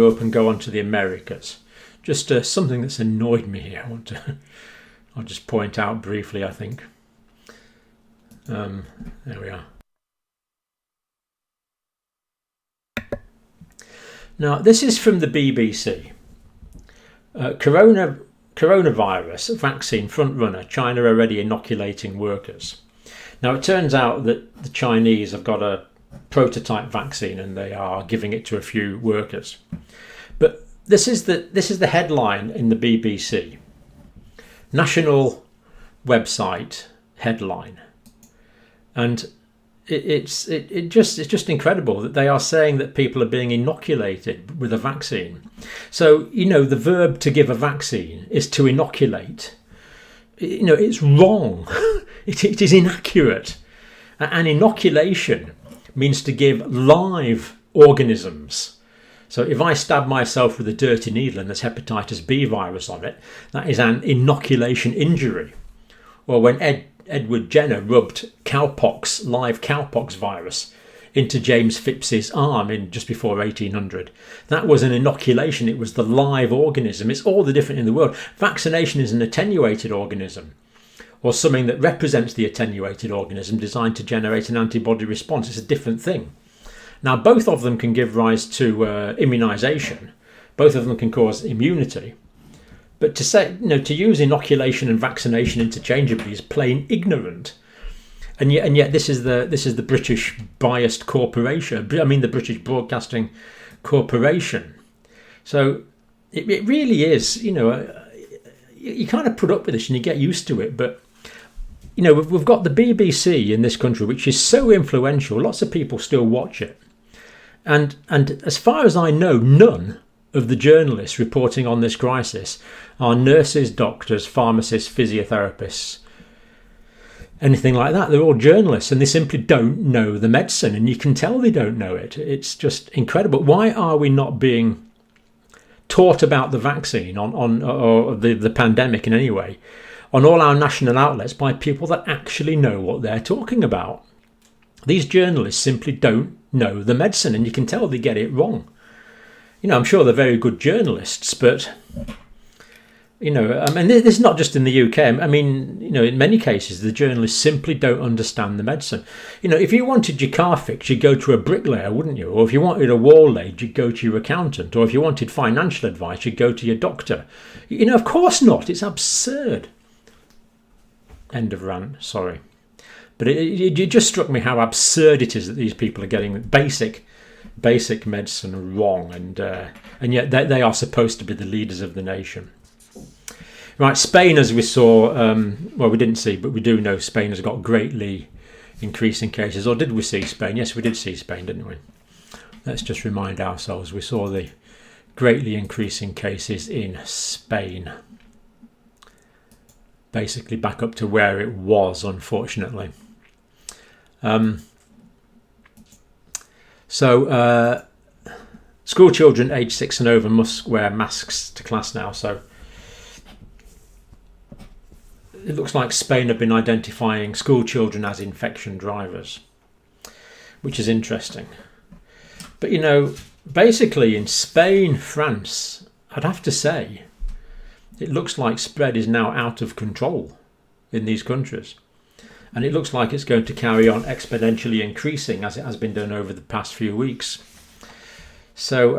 Europe and go on to the Americas. Just something that's annoyed me here. I'll just point out briefly, I think. There we are. Now, this is from the BBC. Coronavirus vaccine frontrunner, China already inoculating workers. Now, it turns out that the Chinese have got a prototype vaccine and they are giving it to a few workers. But this is the headline in the BBC. National website headline. And it's just incredible that they are saying that people are being inoculated with a vaccine. So, the verb to give a vaccine is to inoculate. It's wrong. It is inaccurate. An inoculation means to give live organisms. So if I stab myself with a dirty needle and there's hepatitis B virus on it, that is an inoculation injury. Or when Edward Jenner rubbed live cowpox virus into James Phipps's arm in just before 1800. That was an inoculation. It was the live organism. It's all the different in the world. Vaccination is an attenuated organism, or something that represents the attenuated organism designed to generate an antibody response. It's a different thing. Now, both of them can give rise to immunisation. Both of them can cause immunity. But to say, to use inoculation and vaccination interchangeably is plain ignorant. And yet this is the British biased corporation. I mean, the British Broadcasting Corporation. So it really is, you kind of put up with this and you get used to it. But, we've got the BBC in this country, which is so influential. Lots of people still watch it. And as far as I know, none of the journalists reporting on this crisis are nurses, doctors, pharmacists, physiotherapists, anything like that. They're all journalists and they simply don't know the medicine, and you can tell they don't know it. It's just incredible. Why are we not being taught about the vaccine or the pandemic in any way on all our national outlets by people that actually know what they're talking about? These journalists simply don't know the medicine, and you can tell they get it wrong. I'm sure they're very good journalists, but this is not just in the UK. I mean, in many cases, the journalists simply don't understand the medicine. If you wanted your car fixed, you'd go to a bricklayer, wouldn't you? Or if you wanted a wall laid, you'd go to your accountant. Or if you wanted financial advice, you'd go to your doctor. Of course not. It's absurd. End of rant. Sorry. But it just struck me how absurd it is that these people are getting basic medicine wrong, and yet they are supposed to be the leaders of the nation. Right, Spain, as we saw, we didn't see, but we do know Spain has got greatly increasing cases. Or did we see Spain? Yes, we did see Spain, didn't we? Let's just remind ourselves. We saw the greatly increasing cases in Spain. Basically back up to where it was, unfortunately. So school children aged 6 and over must wear masks to class now. So it looks like Spain have been identifying school children as infection drivers, which is interesting. But basically in Spain, France, I'd have to say, it looks like spread is now out of control in these countries. And it looks like it's going to carry on exponentially increasing as it has been done over the past few weeks. So